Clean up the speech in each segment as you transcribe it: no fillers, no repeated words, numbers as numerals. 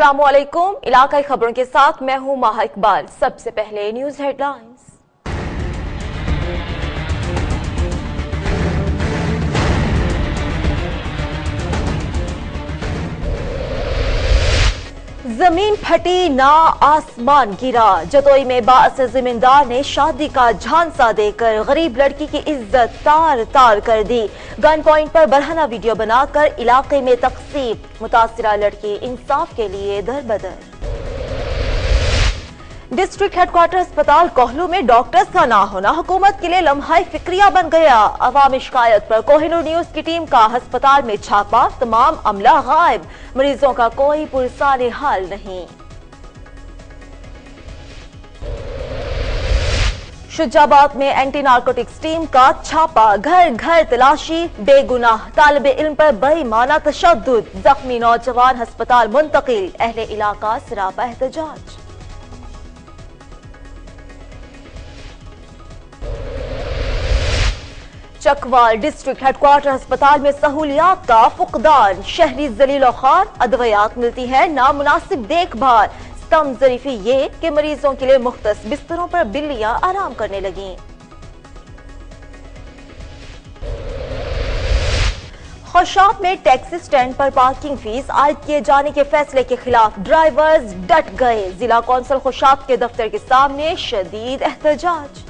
अस्सलाम वालेकुम। इलाकाई खबरों के साथ मैं हूं माहा इकबाल। सबसे पहले न्यूज हेडलाइंस। जमीन फटी ना आसमान गिरा। जतोई में बाअस जमींदार ने शादी का झांसा देकर गरीब लड़की की इज्जत तार तार कर दी। गन पॉइंट पर बरहना वीडियो बनाकर इलाके में तकसीब। मुतासिरा लड़की इंसाफ के लिए दरबदर। डिस्ट्रिक्ट हेडक्वार्टर अस्पताल कोहलू में डॉक्टर्स का ना होना हुकूमत के लिए लम्हाई फिक्रिया बन गया। अवामी शिकायत पर कोहिनूर न्यूज की टीम का अस्पताल में छापा, तमाम अमला गायब। मरीजों का कोई पुरसाने हाल नहीं। शुजाबाद में एंटी नार्कोटिक्स टीम का छापा, घर घर तलाशी, बेगुनाह तालिबे इल्म पर बेईमाना तशद्दुद। जख्मी नौजवान अस्पताल मुंतकिल, अहले इलाका सरापा एहतजाज। चकवाल डिस्ट्रिक्ट हेडक्वार्टर अस्पताल में सहूलियात का फुकदान। शहरी जलीलो खार, अदवियात मिलती है नामुनासिब देखभाल। स्तम ज़रीफी ये कि मरीजों के लिए मुख्तस बिस्तरों पर बिल्लियां आराम करने लगीं। खुशाब में टैक्सी स्टैंड पर पार्किंग फीस आयद किए जाने के फैसले के खिलाफ ड्राइवर्स डट गए। जिला कौंसिल खुशाब के दफ्तर के सामने शदीद एहतजाज।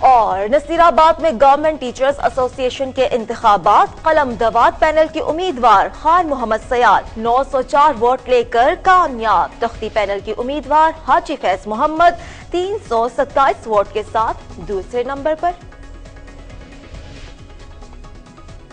और नसीराबाद में गवर्नमेंट टीचर्स एसोसिएशन के इंतखाबात, कलम दवात पैनल के उम्मीदवार खान मोहम्मद सयाल 904 वोट लेकर कामयाब। तख्ती पैनल की उम्मीदवार हाजी फैज मोहम्मद 327 वोट के साथ दूसरे नंबर पर।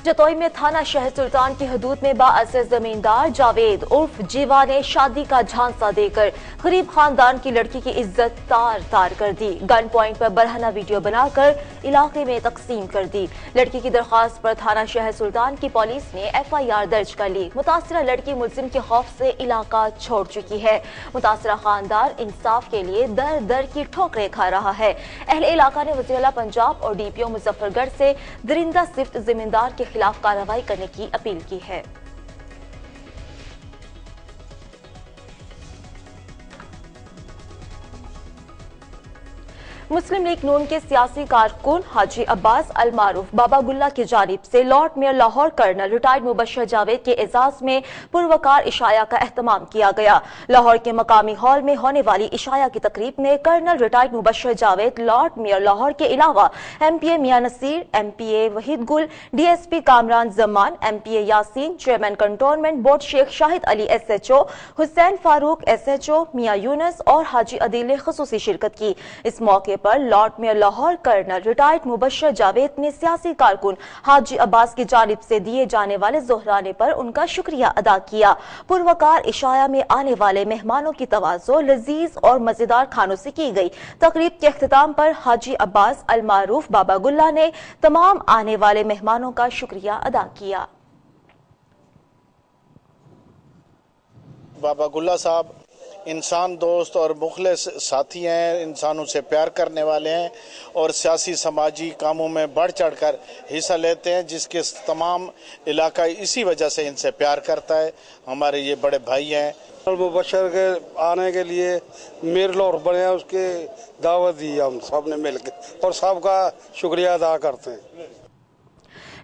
जतोई में थाना शहर सुल्तान की हदूद में बाअस जमींदार जावेद उर्फ जीवा ने शादी का झांसा देकर गरीब खानदान की लड़की की इज्जत तार तार कर दी। गन पॉइंट पर बरहना वीडियो बनाकर इलाके में तकसीम कर दी। लड़की की दरख्वास्त पर थाना शहर सुल्तान की पुलिस ने FIR दर्ज कर ली। मुतासिरा लड़की मुल्जिम के खौफ से इलाका छोड़ चुकी है। मुतासिरा खानदान इंसाफ के लिए दर दर की ठोकरें खा रहा है। अहले इलाका ने वज़ीर आला पंजाब और DPO मुजफ्फरगढ़ से दरिंदा सिफ्त जमींदार के खिलाफ कार्रवाई करने की अपील की है। मुस्लिम लीग नून के सियासी कारकुन हाजी अब्बास अल मारूफ बाबा गुल्ला की जानिब से lord mayor Lahore colonel retired Mubashar Javed के एजाज में पुरवकार इशाया का एहतमाम किया गया। लाहौर के मकामी हॉल में होने वाली इशाया की तकरीब में colonel retired Mubashar Javed, lord mayor Lahore के अलावा MPA Mian Naseer, MPA Waheed Gul, DSP Kamran Zaman, MPA Yaseen, chairman cantonment board Sheikh Shahid Ali SHO, Hussain Farooq SHO, Mian Younis और हाजी अदील ने खुसूसी शिरकत की। इस मौके पर lord mayor Lahore colonel retired Mubashar Javed ने सियासी कारकुन हाजी अब्बास की जानिब से दिए जाने वाले जोहराने पर उनका शुक्रिया अदा किया। पुरवकार इशाया में आने वाले मेहमानों की तवाज़ो लजीज और मजेदार खानों से की गई। तकरीब के अख्तिताम पर हाजी अब्बास अल मारूफ बाबा गुल्ला ने तमाम आने वाले मेहमानों का शुक्रिया अदा किया। बाबा गुल्ला साहब इंसान दोस्त और मुखलिस साथी हैं, इंसानों से प्यार करने वाले हैं और सियासी समाजी कामों में बढ़ चढ़ कर हिस्सा लेते हैं, जिसके तमाम इलाका इसी वजह से इनसे प्यार करता है। हमारे ये बड़े भाई हैं। मुबशर के आने के लिए मेयर लाहौर बने, उसके दावत दी हम सब ने मिलकर और सबका शुक्रिया अदा करते हैं।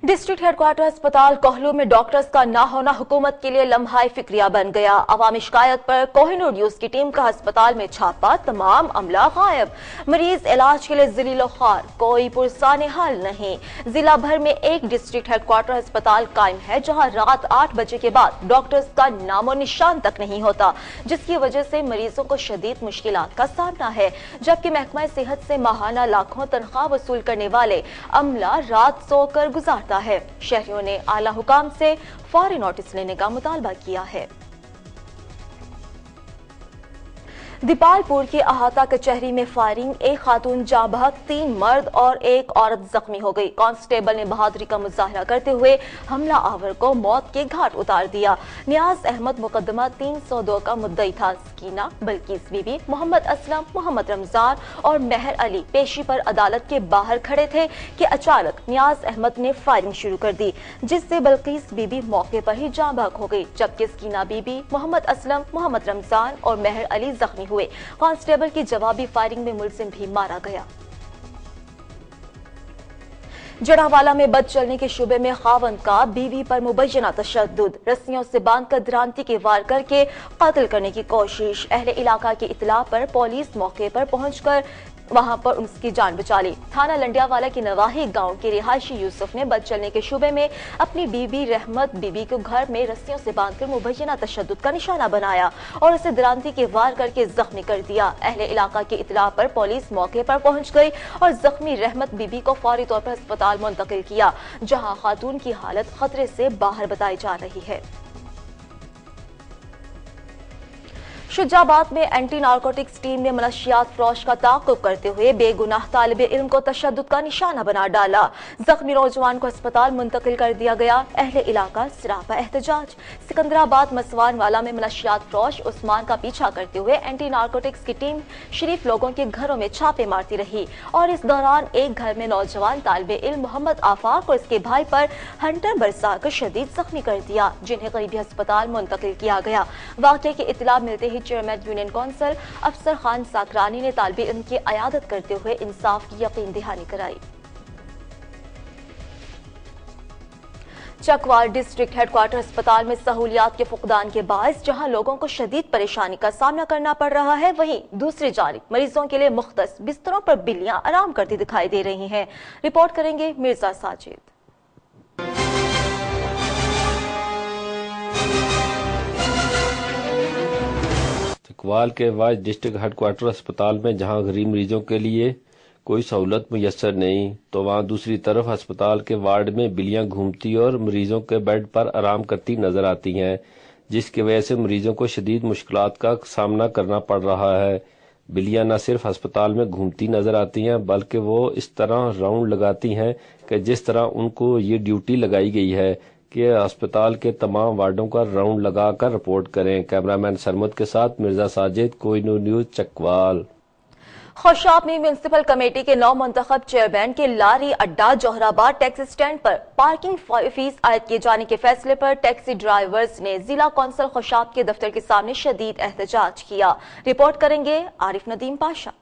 डिस्ट्रिक्ट हेडक्वार्टर अस्पताल कोहलू में डॉक्टर्स का ना होना हुकूमत के लिए लम्हाई फिक्रिया बन गया। अवामी शिकायत पर कोहिनूर न्यूज की टीम का अस्पताल में छापा, तमाम अमला गायब। मरीज इलाज के लिए जलीलो खार, कोई पुरसाने हाल नहीं। जिला भर में एक डिस्ट्रिक्ट हेडक्वार्टर अस्पताल कायम है जहां रात 8 बजे के बाद डॉक्टर्स का नामो निशान तक नहीं होता, जिसकी वजह से मरीजों को शदीद मुश्किलात का सामना है। जबकि महकमा सेहत से माहाना लाखों तनख्वाह वसूल करने वाले अमला रात सोकर गुजार है। शहरियों ने आला हुकाम से फौरी नोटिस लेने का मुतालबा किया है। दीपालपुर की अहाता कचहरी में फायरिंग, एक खातून जाँ बहक, 3 मर्द और एक औरत जख्मी हो गई। कांस्टेबल ने बहादुरी का मुजाहरा करते हुए हमला आवर को मौत के घाट उतार दिया। नियाज अहमद मुकदमा 302 का मुद्दई था। सकीना, बल्कीस बीबी, मोहम्मद असलम, मोहम्मद रमजान और मेहर अली पेशी पर अदालत के बाहर खड़े थे कि अचानक नियाज अहमद ने फायरिंग शुरू कर दी, जिससे बल्कीस बीबी मौके पर ही जाँ बहक हो गई, जबकि सकीना बीबी, मोहम्मद असलम, मोहम्मद रमजान और मेहर अली जख्मी हुए। कांस्टेबल की जवाबी फायरिंग में मुलजिम भी मारा गया। जड़ावाला में बद चलने के शुबे में खावंद का बीवी पर मुबैना तशद्दुद, रस्सियों से बांधकर द्रांति के वार करके कत्ल करने की कोशिश। अहले इलाका की इतला पर पुलिस मौके पर पहुंचकर वहां पर उसकी जान बचा ली। थाना लंडियावाला की नवाही गांव के रिहायशी यूसुफ ने बद चलने के शुबे में अपनी बीबी रहमत बीबी को घर में रस्सियों से बांधकर मुबैना तशद्दुद का निशाना बनाया और उसे द्रांति के वार करके जख्मी कर दिया। अहले इलाका की इतला पर पुलिस मौके पर पहुंच गई और जख्मी रहमत बीबी को फौरी तौर पर अस्पताल मुंतकिल किया, जहां खातून की हालत खतरे से बाहर बताई जा रही है। शुजाबाद में एंटी नारकोटिक्स टीम ने मनशियात फरोश का ताक़ुब करते हुए बेगुनाह तालिब इल्म को तशद्दुद का निशाना बना डाला। जख्मी नौजवान को अस्पताल मुंतकिल कर दिया गया। अहले इलाका सरापा एहतजाज। सिकंदराबाद मसवान वाला में मनशियात फरोश उस्मान का पीछा करते हुए एंटी नारकोटिक्स की टीम शरीफ लोगों के घरों में छापे मारती रही और इस दौरान एक घर में नौजवान तालिब इल्म मोहम्मद आफाक और इसके भाई पर हंटर बरसा कर शदीद जख्मी कर दिया, जिन्हें करीबी अस्पताल मुंतकिल किया गया। वाक़े की इत्तला मिलते ही चेयरमैन यूनियन काउंसिल अफसर खान साकरानी ने तालिबे इल्म की अयादत करते हुए इंसाफ की यकीन दहानी कराई। चकवाल डिस्ट्रिक्ट हेडक्वार्टर अस्पताल में सहूलियात के फुकदान के बायस जहां लोगों को शदीद परेशानी का सामना करना पड़ रहा है, वहीं दूसरी जानिब मरीजों के लिए मुख्तस बिस्तरों पर बिल्लियां आराम करती दिखाई दे रही हैं। रिपोर्ट करेंगे मिर्जा साजिद। चकवाल के वाइस डिस्ट्रिक्ट हेडक्वार्टर अस्पताल में जहां गरीब मरीजों के लिए कोई सहूलत मुयसर नहीं, तो वहां दूसरी तरफ अस्पताल के वार्ड में बिल्लियां घूमती और मरीजों के बेड पर आराम करती नजर आती हैं, जिसकी वजह से मरीजों को शदीद मुश्किलात का सामना करना पड़ रहा है। बिल्लियां न सिर्फ अस्पताल में घूमती नजर आती हैं, बल्कि वो इस तरह राउंड लगाती हैं कि जिस तरह उनको ये ड्यूटी लगाई गई है कि अस्पताल के तमाम वार्डों का राउंड लगाकर रिपोर्ट करें। कैमरामैन सरमद के साथ मिर्जा साजिद, कोहिनूर न्यूज, चकवाल। खुशाब में म्यूनिसिपल कमेटी के नौ मुंतखब चेयरमैन के लारी अड्डा जोहराबाद टैक्सी स्टैंड पर पार्किंग फीस आयद किए जाने के फैसले पर टैक्सी ड्राइवर्स ने जिला कौंसिल खुशाब के दफ्तर के सामने शदीद एहतजाज किया। रिपोर्ट करेंगे आरिफ नदीम पाशा।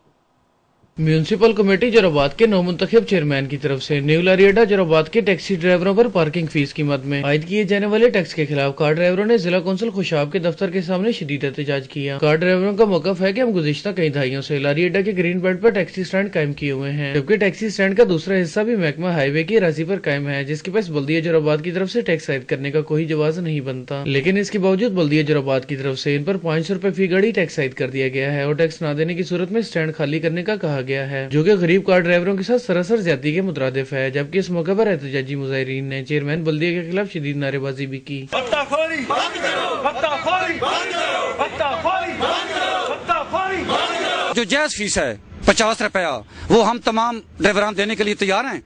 म्यूनिसिपल कमेटी जोराबाद के नौ मुंतखब चेयरमैन की तरफ से न्यू लारी अड्डा जोराबाद के टैक्सी ड्राइवरों पर पार्किंग फीस की मद में आयद किए जाने वाले टैक्स के खिलाफ कार ड्राइवरों ने जिला कौंसिल खुशाब के दफ्तर के सामने शदीद एहतजाज किया। कार ड्राइवरों का मौकफ है कि हम गुज़िश्ता कई दहाइयों से लारी अड्डा के ग्रीन बेल्ट पर टैक्सी स्टैंड कायम किए हुए हैं, जबकि टैक्सी स्टैंड का दूसरा हिस्सा भी महकमा हाईवे की राजी पर कायम है, जिसके पास बल्दिया जोराबाद की तरफ से टैक्स आयद करने का कोई जवाज नहीं बनता। लेकिन इसके बावजूद बल्दिया जोराबाद की तरफ से इन पर 500 रुपए फी गाड़ी टैक्स आयद कर दिया गया है और टैक्स न देने की सूरत में स्टैंड खाली करने का कहा गया है, जो कि गरीब कार ड्राइवरों के साथ सरासर ज्यादती के मुतरादिफ है। जबकि इस मौके पर एहतजाजी मुजाहिरीन ने चेयरमैन बल्दिया के खिलाफ शदीद नारेबाजी भी की। जो जायज फीस है 50 रुपया, वो हम तमाम ड्राइवरान देने के लिए तैयार हैं,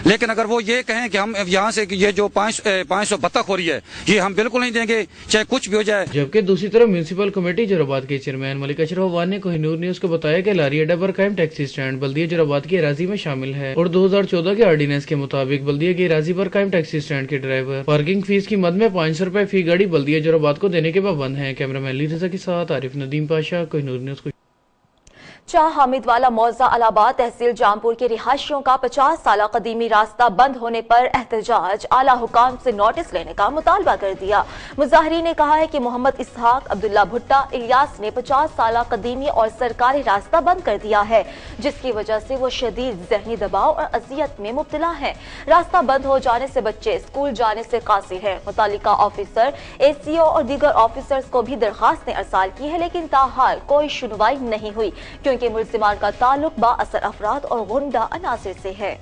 लेकिन अगर वो ये कहें कि हम यहाँ से ये जो 500 बत्तख हो रही है, ये हम बिल्कुल नहीं देंगे, चाहे कुछ भी हो जाए। जबकि दूसरी तरफ म्यूनिसिपल कमेटी जोराबाद के चेयरमैन मलिक अशरफ अवान ने कोहिनूर न्यूज को बताया कि लारी अड्डा पर कायम टैक्सी स्टैंड बल्दिया जोराबाद की अराजी में शामिल है और 2014 के ऑर्डिनेंस के मुताबिक बल्दिया की अराजी पर कायम टैक्सी स्टैंड के ड्राइवर पार्किंग फीस की मद में 500 रुपए फी गाड़ी बल्दिया जोराबाद को देने के पाबंद है। कैमरामैन अली रजा के साथ आरिफ नदीम पाशा, कोहिनूर न्यूज। शाह हामिद वाला मौजा अलाहाबाद तहसील जामपुर के रिहायशियों का 50 साल कदीमी रास्ता बंद होने पर एहतजाज, आला हुकाम से नोटिस लेने का मुतालबा कर दिया। मुजाहिरीन ने कहा है कि मोहम्मद इसहाक, अब्दुल्ला भुट्टा, इलियास ने 50 साल कदीमी और सरकारी रास्ता बंद कर दिया है, जिसकी वजह से वो शदीद जहनी दबाव और अजियत में मुब्तला है। रास्ता बंद हो जाने से बच्चे स्कूल जाने से कासिर है। मुतालिका ऑफिसर, ACO और दीगर ऑफिसर्स को भी दरखास्तें अरसाल की है, लेकिन ताहाल कोई सुनवाई नहीं हुई, क्योंकि मुल्जिमान का ताल्लुक बाअसर अफराद और गुंडा अनासिर से है।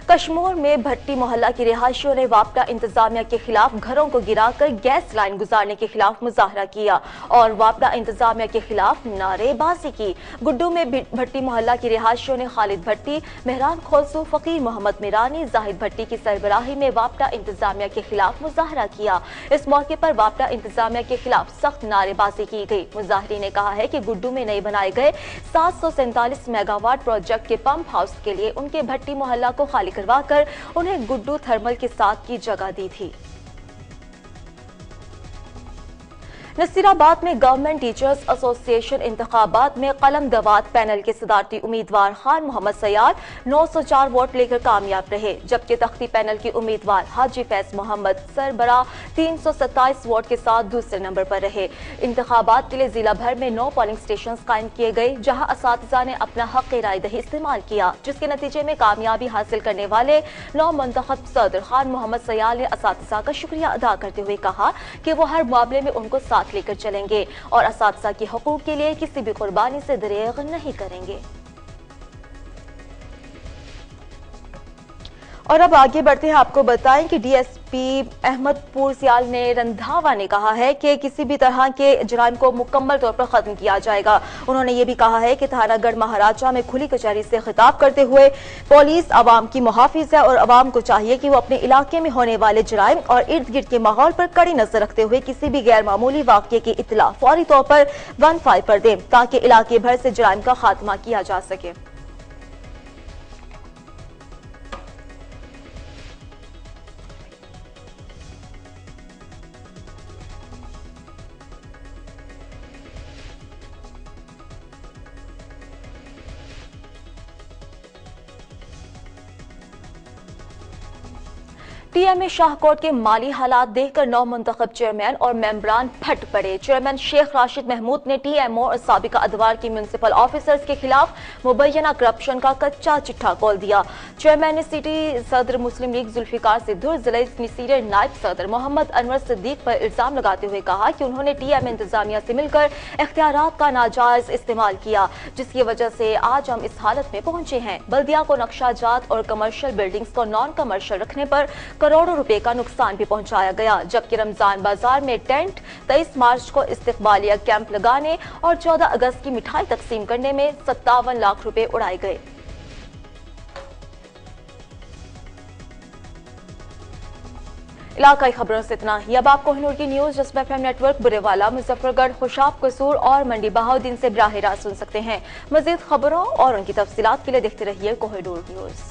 कश्मीर में भट्टी मोहल्ला की रिहायशियों ने वापडा इंतजामिया के खिलाफ घरों को गिराकर गैस लाइन गुजारने के खिलाफ मुजाहरा किया और वापडा इंतजामिया के खिलाफ नारेबाजी की। गुड्डू में भट्टी मोहल्ला की रिहायशियों ने खालिद भट्टी, मेहरान खोसू, फकीर मोहम्मद मिरानी, जाहिद भट्टी की सरबराही में वापडा इंतजामिया के खिलाफ मुजाहरा किया। इस मौके पर वापडा इंतजामिया के खिलाफ सख्त नारेबाजी की गई। मुजाहिरीन ने कहा है कि गुड्डू में नए बनाए गए 747 मेगावाट प्रोजेक्ट के पंप हाउस के लिए उनके भट्टी मोहल्ला को खाली करवाकर उन्हें गुड्डू थर्मल के साथ की जगह दी थी। नसीराबाद में गवर्नमेंट टीचर्स एसोसिएशन इंतखाबात में कलम दवात पैनल के सदारती उम्मीदवार खान मोहम्मद सयाद 904 वोट लेकर कामयाब रहे, जबकि तख्ती पैनल के उम्मीदवार हाजी फैज मोहम्मद सरबरा 327 वोट के साथ दूसरे नंबर पर रहे। इंतखाबात के लिए जिला भर में 9 पोलिंग स्टेशन कायम किए गए, जहां असातिज़ा ने अपना हक राय दही इस्तेमाल किया, जिसके नतीजे में कामयाबी हासिल करने वाले 9 मुंतखब सदर खान मोहम्मद सयाद ने असातिज़ा का शुक्रिया अदा करते हुए कहा कि वो हर मामले में उनको साथ लेकर चलेंगे और असातिज़ा के हकूक के लिए किसी भी कुर्बानी से दरेग नहीं करेंगे। और अब आगे बढ़ते हैं, आपको बताएं कि डीएसपी अहमदपुर सियाल ने रंधावा ने कहा है कि किसी भी तरह के जुर्म को मुकम्मल तौर पर खत्म किया जाएगा। उन्होंने ये भी कहा है कि थानागढ़ महाराजा में खुली कचहरी से खिताब करते हुए पुलिस आवाम की मुहाफिज है और आवाम को चाहिए कि वो अपने इलाके में होने वाले जुर्म और इर्द गिर्द के माहौल पर कड़ी नजर रखते हुए किसी भी गैर मामूली वाक़ये की इत्तला फौरी तौर पर 15 पर दें, ताकि इलाके भर से जुर्म का खात्मा किया जा सके। टीएमए शाहकोट के माली हालात देखकर 9 मुंतखब चेयरमैन और मेंबरान फट पड़े। चेयरमैन शेख राशिद महमूद ने टीएमओ और साबिका अदवार की म्यूनिसिपल ऑफिसर्स के खिलाफ मुबैना करप्शन का कच्चा चिट्ठा खोल दिया। चेयरमैन ने सिटी सदर मुस्लिम लीग जुल्फिकार सिद्धू, जिले सीनियर नायब सदर मोहम्मद अनवर सिद्दीक पर इल्जाम लगाते हुए कहा कि उन्होंने टीएमए इंतजामिया से मिलकर इख्तियारात का नाजायज इस्तेमाल किया, जिसकी वजह से आज हम इस हालत में पहुंचे हैं। बल्दिया को नक्शाजात और कमर्शियल बिल्डिंग्स को नॉन कमर्शियल रखने पर करोड़ों रुपए का नुकसान भी पहुंचाया गया, जबकि रमजान बाजार में टेंट, 23 मार्च को इस्तिकबालिया कैंप लगाने और 14 अगस्त की मिठाई तकसीम करने में 57 लाख रुपए उड़ाए गए। इलाकाई खबरों से इतना ही। अब आप कोहिनूर की न्यूज जज्बा एफएम नेटवर्क, बुरेवाला, मुजफ्फरगढ़, खुशाब, कसूर और मंडी बहाउद्दीन से बराह रास्त सुन सकते हैं। मजीद खबरों और उनकी तफसीलात के लिए देखते रहिए कोहिनूर न्यूज।